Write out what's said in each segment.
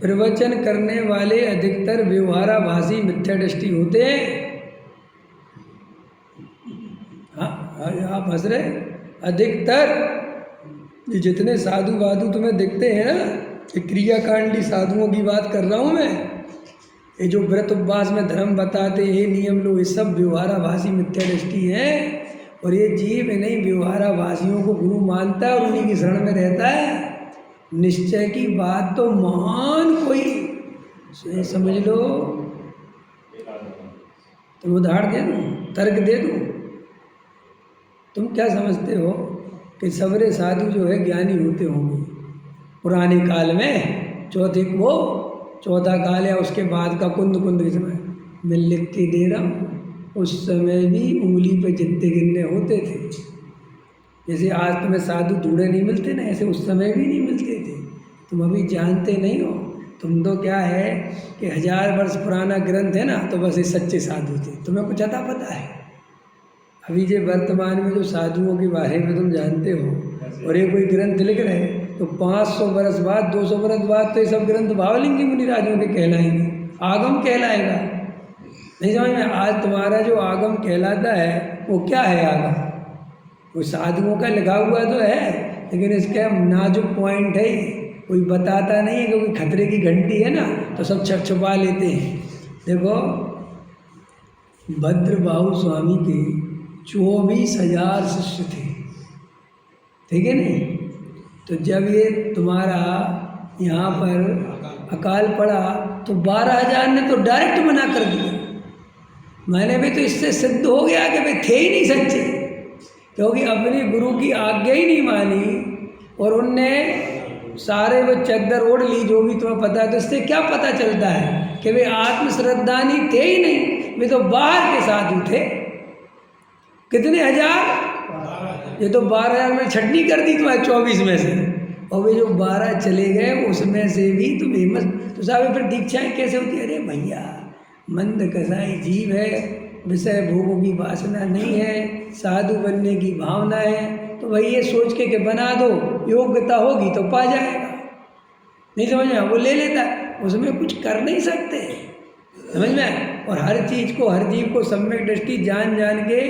प्रवचन करने वाले अधिकतर व्यवहाराभासी मिथ्यादृष्टि होते हैं। हाँ, आप हंस रहे। अधिकतर ये जितने साधु वाधु तुम्हें दिखते हैं ना, ये क्रियाकांडी साधुओं की बात कर रहा हूँ मैं। ये जो व्रत उपवास में धर्म बताते, ये नियम लो, ये सब व्यवहाराभासी मिथ्यादृष्टि है। और ये जीव इन्हीं व्यवहाराभासियों को गुरु मानता है और उन्हीं की शरण में रहता है। निश्चय की बात तो महान कोई समझ लो। तुम उदाहरण दे दूँ, तर्क दे दूँ। तुम क्या समझते हो कि सबरे साधु जो है ज्ञानी होते होंगे पुराने काल में? चौथा काल या उसके बाद का कुंद के समय मैं लिख के दे रहा हूँ, उस समय भी उंगली पे जितने गिनने होते थे। जैसे आज तुम्हें साधु ढूंढे नहीं मिलते ना, ऐसे उस समय भी नहीं मिलते थे। तुम अभी जानते नहीं हो। तुम तो क्या है कि 1000 वर्ष पुराना ग्रंथ है ना, तो बस ये सच्चे साधु थे। तुम्हें कुछ अता पता है? अभी जो वर्तमान में जो साधुओं के बारे में तुम जानते हो, और ये कोई ग्रंथ लिख रहे हैं तो 500 वर्ष बाद, 200 वर्ष बाद तो ये सब ग्रंथ भावलिंगी मुनिराजों के कहलाएंगे, आगम कहलाएगा। नहीं समझ में? आज तुम्हारा जो आगम कहलाता है वो क्या है? आगम वो साधुओं का लिखा हुआ तो है, लेकिन इसके नाजुक पॉइंट है, कोई बताता नहीं है। क्योंकि खतरे की घंटी है ना, तो सब छुपा लेते हैं। देखो, भद्रबाहु स्वामी के 24,000 शिष्य थे, ठीक है नहीं? तो जब ये तुम्हारा यहाँ पर अकाल पड़ा तो 12,000 ने तो डायरेक्ट मना कर दिया। मैंने भी तो इससे सिद्ध हो गया कि भाई थे ही नहीं सच्चे, क्योंकि अपने गुरु की आज्ञा ही नहीं मानी और उनने सारे वो चद्दर ओढ़ ली। जो भी तुम्हें पता है, तो इससे क्या पता चलता है कि वे आत्मश्रद्धानी थे ही नहीं, वे तो बाहर के साधु थे। कितने हजार? ये तो 12,000 में छटनी कर दी तुम्हारे 24 में से, और वे जो 12 चले गए उसमें से भी तुम हिम्मत। तो साहब फिर दीक्षाएं कैसे होती है? अरे भैया, मंद कसाई जीव है, विषय भोगों की वासना नहीं है, साधु बनने की भावना है, तो भाई ये सोच के कि बना दो, योग्यता होगी तो पा जाएगा। नहीं समझ में? वो ले लेता, उसमें कुछ कर नहीं सकते, समझ में? और हर चीज़ को, हर जीव को सम्यक दृष्टि जान के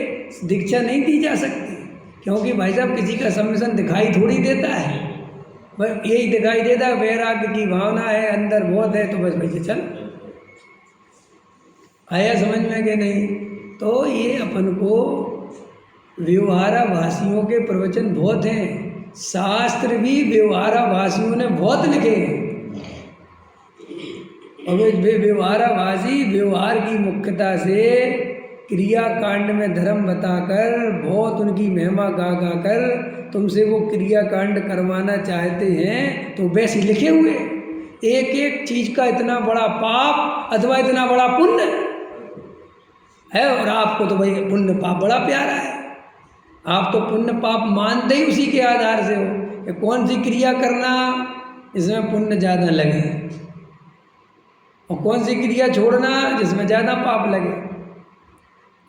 दीक्षा नहीं दी जा सकती, क्योंकि भाई साहब किसी का सम्मिशन दिखाई थोड़ी देता है। बस यही दिखाई देता है वैराग्य की भावना है, अंदर बहुत है, तो बस वैसे चल। आया समझ में कि नहीं? तो ये अपन को व्यवहाराभासियों के प्रवचन बहुत हैं, शास्त्र भी व्यवहाराभासियों ने बहुत लिखे हैं। और वे व्यवहाराभासी व्यवहार की मुख्यता से क्रियाकांड में धर्म बताकर, बहुत उनकी महिमा गा कर तुमसे वो क्रियाकांड करवाना चाहते हैं। तो वैसे लिखे हुए एक एक चीज का इतना बड़ा पाप अथवा इतना बड़ा पुण्य है, और आपको तो भाई पुण्य पाप बड़ा प्यारा है। आप तो पुण्य पाप मानते ही उसी के आधार से हो कि कौन सी क्रिया करना इसमें पुण्य ज़्यादा लगे, और कौन सी क्रिया छोड़ना जिसमें ज़्यादा पाप लगे।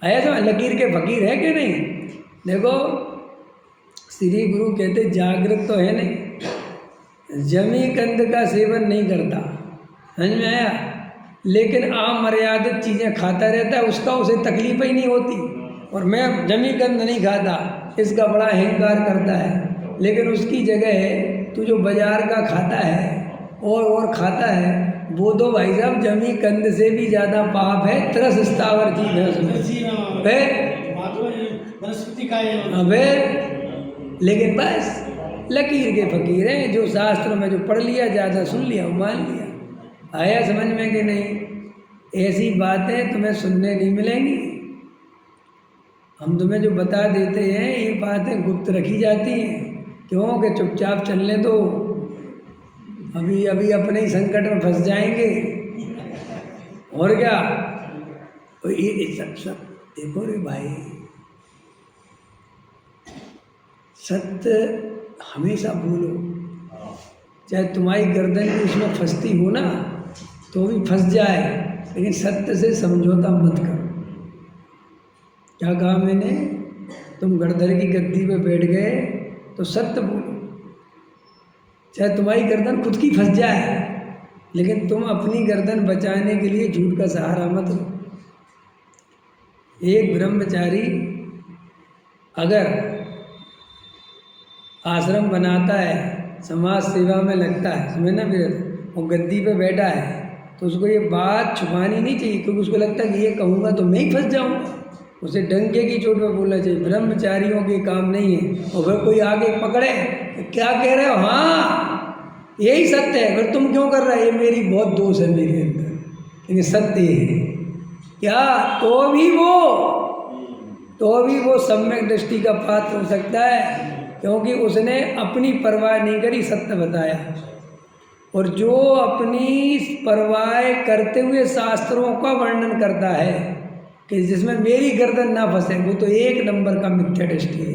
आया तो लकीर के फकीर है कि नहीं? देखो, श्री गुरु कहते जागृत तो है नहीं, जमी कंद का सेवन नहीं करता, समझ में आया? लेकिन अमर्यादित चीज़ें खाता रहता है, उसका उसे तकलीफ ही नहीं होती। और मैं जमी कंद नहीं खाता, इसका बड़ा अहंकार करता है। लेकिन उसकी जगह तू जो बाजार का खाता है और खाता है, वो तो भाई साहब जमी कंद से भी ज़्यादा पाप है, तरस स्थावर चीज है उसमें। लेकिन बस लकीर के फकीर हैं, जो शास्त्र में जो पढ़ लिया, ज़्यादा सुन लिया, वो मान लिया। आया समझ में कि नहीं? ऐसी बातें तुम्हें सुनने नहीं मिलेंगी। हम तुम्हें जो बता देते हैं ये बातें गुप्त रखी जाती हैं, क्यों? कि चुपचाप चलने दो, अभी अभी अपने ही संकट में फंस जाएंगे। और क्या? तो ये सब देखो रे भाई, सत्य हमेशा बोलो, चाहे तुम्हारी गर्दन भी उसमें फंसती हो ना तो भी फंस जाए, लेकिन सत्य से समझौता मत करो। क्या कहा मैंने? तुम गड़धर की गद्दी पे बैठ गए तो सत्य बोलो, चाहे तुम्हारी गर्दन खुद की फंस जाए, लेकिन तुम अपनी गर्दन बचाने के लिए झूठ का सहारा मत लो। एक ब्रह्मचारी अगर आश्रम बनाता है, समाज सेवा में लगता है, समझ ना मेरे, वो गद्दी पे बैठा है, तो उसको ये बात छुपानी नहीं चाहिए, क्योंकि उसको लगता है कि ये कहूँगा तो मैं ही फंस जाऊँगा। उसे डंके की चोट पर बोलना चाहिए, ब्रह्मचारियों के काम नहीं है। और अगर कोई आगे पकड़े तो क्या कह रहे हो, हाँ यही सत्य है, अगर तुम क्यों कर रहे हो, ये मेरी बहुत दोष है मेरे अंदर, लेकिन सत्य है क्या, तो भी वो सम्यक दृष्टि का पात्र हो सकता है, क्योंकि उसने अपनी परवाह नहीं करी, सत्य बताया। और जो अपनी परवाह करते हुए शास्त्रों का वर्णन करता है कि जिसमें मेरी गर्दन ना फंसे, वो तो एक नंबर का मिथ्या दृष्टि है।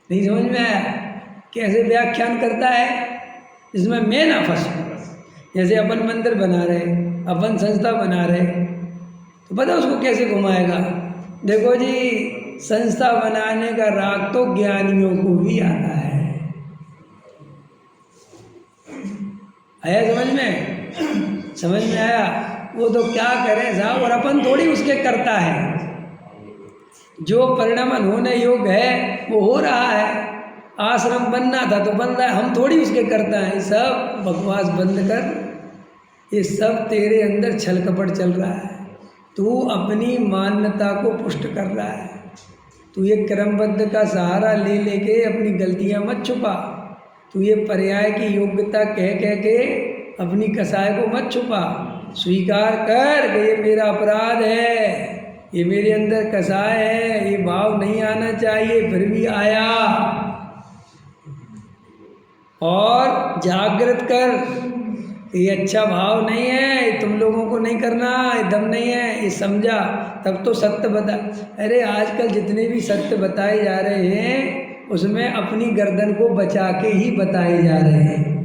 नहीं समझ में आया? कैसे व्याख्यान करता है, जिसमें मैं ना फंसूं। जैसे अपन मंदिर बना रहे, अपन संस्था बना रहे, तो पता उसको कैसे घुमाएगा। देखो जी, संस्था बनाने का राग तो ज्ञानियों को भी आता है। आया समझ में? समझ में आया? वो तो क्या करें साहब, और अपन थोड़ी उसके करता है। जो परिणमन होने योग्य है वो हो रहा है। आश्रम बनना था तो बन रहा है, हम थोड़ी उसके करता है। सब बकवास बंद कर, ये सब तेरे अंदर छल कपट चल रहा है। तू अपनी मान्यता को पुष्ट कर रहा है। तू ये क्रमबद्ध का सहारा ले लेके अपनी गलतियां मत छुपा। तू ये पर्याय की योग्यता कह कह के अपनी कसाय को मत छुपा। स्वीकार कर कि ये मेरा अपराध है, ये मेरे अंदर कसाय है, ये भाव नहीं आना चाहिए, फिर भी आया। और जागृत कर, ये अच्छा भाव नहीं है, ये तुम लोगों को नहीं करना, ये दम नहीं है, ये समझा तब तो सत्य बता। अरे आजकल जितने भी सत्य बताए जा रहे हैं उसमें अपनी गर्दन को बचा के ही बताए जा रहे हैं।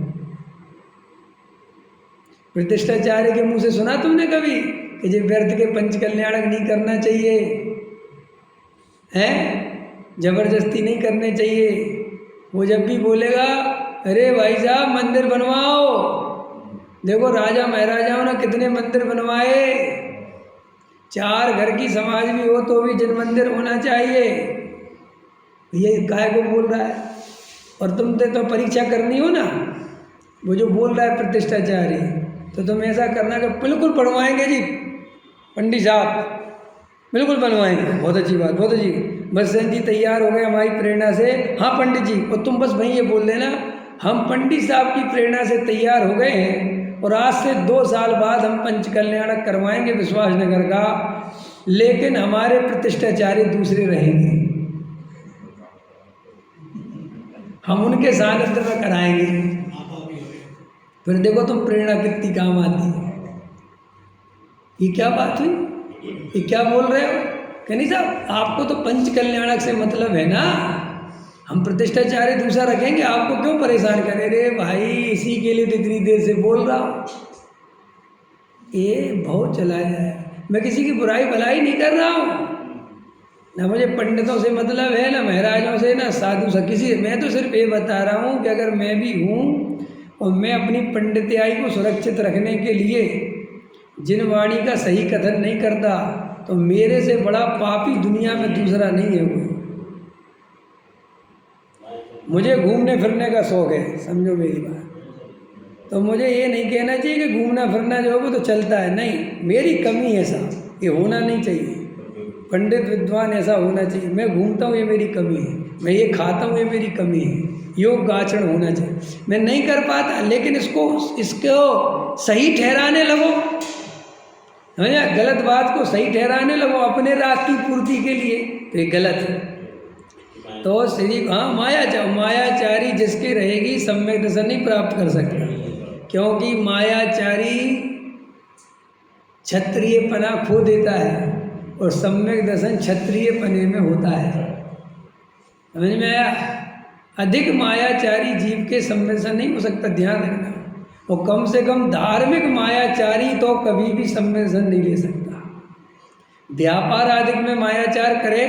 प्रतिष्ठाचार्य के मुंह से सुना तुमने कभी कि जो व्यर्थ के पंच कल्याणक नहीं करना चाहिए, हैं? जबरदस्ती नहीं करने चाहिए। वो जब भी बोलेगा, अरे भाई साहब मंदिर बनवाओ, देखो राजा महाराजाओं ने कितने मंदिर बनवाए, 4 घर की समाज भी हो तो भी जिन मंदिर होना चाहिए, ये काय को बोल रहा है। और तुमने तो परीक्षा करनी हो ना, वो जो बोल रहा है प्रतिष्ठाचार्य, तो तुम ऐसा करना कि बिल्कुल बनवाएंगे जी पंडित साहब, बिल्कुल बनवाएंगे। बहुत अच्छी बात, बहुत अच्छी। बस जी तैयार हो गए हमारी प्रेरणा से। हाँ पंडित जी, और तुम बस भाई ये बोल देना, हम पंडित साहब की प्रेरणा से तैयार हो गए हैं और आज से 2 साल बाद हम पंच कल्याणक करवाएंगे विश्वासनगर का, लेकिन हमारे प्रतिष्ठाचार्य दूसरे रहेंगे, हम उनके सानिध्य में कराएंगे। फिर देखो तुम प्रेरणा कितनी काम आती है। ये क्या बात हुई, ये क्या बोल रहे हो? कहनी साहब आपको तो पंच कल्याणक से मतलब है ना, हम प्रतिष्ठाचार्य दूसरा रखेंगे, आपको क्यों परेशान करें? रे भाई इसी के लिए तो इतनी देर से बोल रहा हूँ। ये बहुत चलाया है। मैं किसी की बुराई भलाई नहीं कर रहा हूँ, ना मुझे पंडितों से मतलब है, ना महाराजों से, ना साधु से, किसी। मैं तो सिर्फ ये बता रहा हूँ कि अगर मैं भी हूँ और मैं अपनी पंडित्याई को सुरक्षित रखने के लिए जिन वाणी का सही कथन नहीं करता, तो मेरे से बड़ा पापी दुनिया में दूसरा नहीं है कोई। मुझे घूमने फिरने का शौक है, समझो मेरी बात। तो मुझे ये नहीं कहना चाहिए कि घूमना फिरना जो है वो तो चलता है, नहीं, मेरी कमी है साहब, ये होना नहीं चाहिए। पंडित विद्वान ऐसा होना चाहिए। मैं घूमता हूँ ये मेरी कमी है, मैं ये खाता हूँ ये मेरी कमी है। योग आचरण होना चाहिए। मैं नहीं कर पाता, लेकिन इसको सही ठहराने लगो, समझा? गलत बात को सही ठहराने लगो अपने राग की पूर्ति के लिए, तो ये गलत है। तो श्री मायाचारी जिसकी रहेगी सम्यक दर्शन नहीं प्राप्त कर सकता, क्योंकि मायाचारी क्षत्रिय पना खो देता है और सम्यक दर्शन क्षत्रिय पने में होता है। समझ में आया? अधिक मायाचारी जीव के सम्यक दर्शन नहीं हो सकता, ध्यान रखना। और कम से कम धार्मिक मायाचारी तो कभी भी सम्यक दर्शन नहीं ले सकता। व्यापार आदि में मायाचार करे,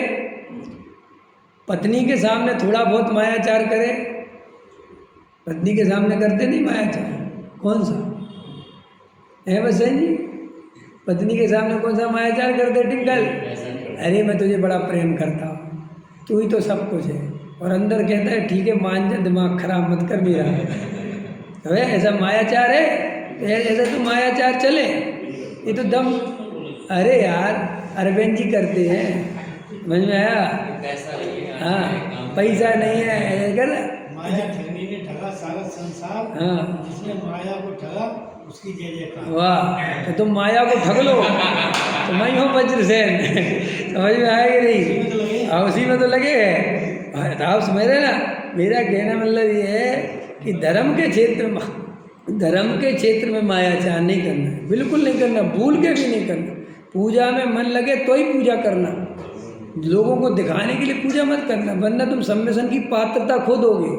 पत्नी के सामने थोड़ा बहुत मायाचार करे, पत्नी के सामने करते नहीं मायाचार? कौन सा है बसंत जी? पत्नी के सामने कौन सा मायाचार करते टिंकल? अरे मैं तुझे बड़ा प्रेम करता हूँ, तू ही तो सब कुछ है, और अंदर कहता है ठीक है मान जा, दिमाग खराब मत कर मेरा। तो ऐसा मायाचार है? ऐसा तो मायाचार चले, ये तो दम। अरे यार अरविंद जी करते हैं, समझ में आया? हाँ पैसा नहीं है ऐसा कर। माया ठगने ने ठगा सारा संसार, हाँ जिसने माया को ठगा उसकी जय जयकार। वाह, तो तुम माया को ठग लो तो मैं हूँ वज्रसेन। समझ में आया कि नहीं? हाँ उसी में तो लगे हैं। आप समझ रहे ना, मेरा कहना मतलब ये है कि धर्म के क्षेत्र में मायाचार नहीं करना, बिल्कुल नहीं करना, भूल के भी नहीं करना। पूजा में मन लगे तो ही पूजा करना, लोगों को दिखाने के लिए पूजा मत करना, वरना तुम सम्मेलन की पात्रता खो दोगे।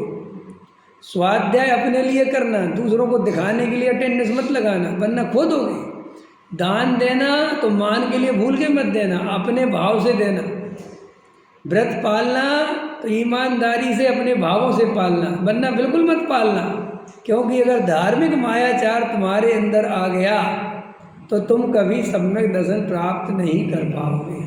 स्वाध्याय अपने लिए करना, दूसरों को दिखाने के लिए अटेंडेंस मत लगाना, वरना खो दोगे। दान देना तो मान के लिए भूल के मत देना, अपने भाव से देना। व्रत पालना तो ईमानदारी से अपने भावों से पालना, वरना बिल्कुल मत पालना। क्योंकि अगर धार्मिक मायाचार तुम्हारे अंदर आ गया तो तुम कभी सम्यक दर्शन प्राप्त नहीं कर पाओगे।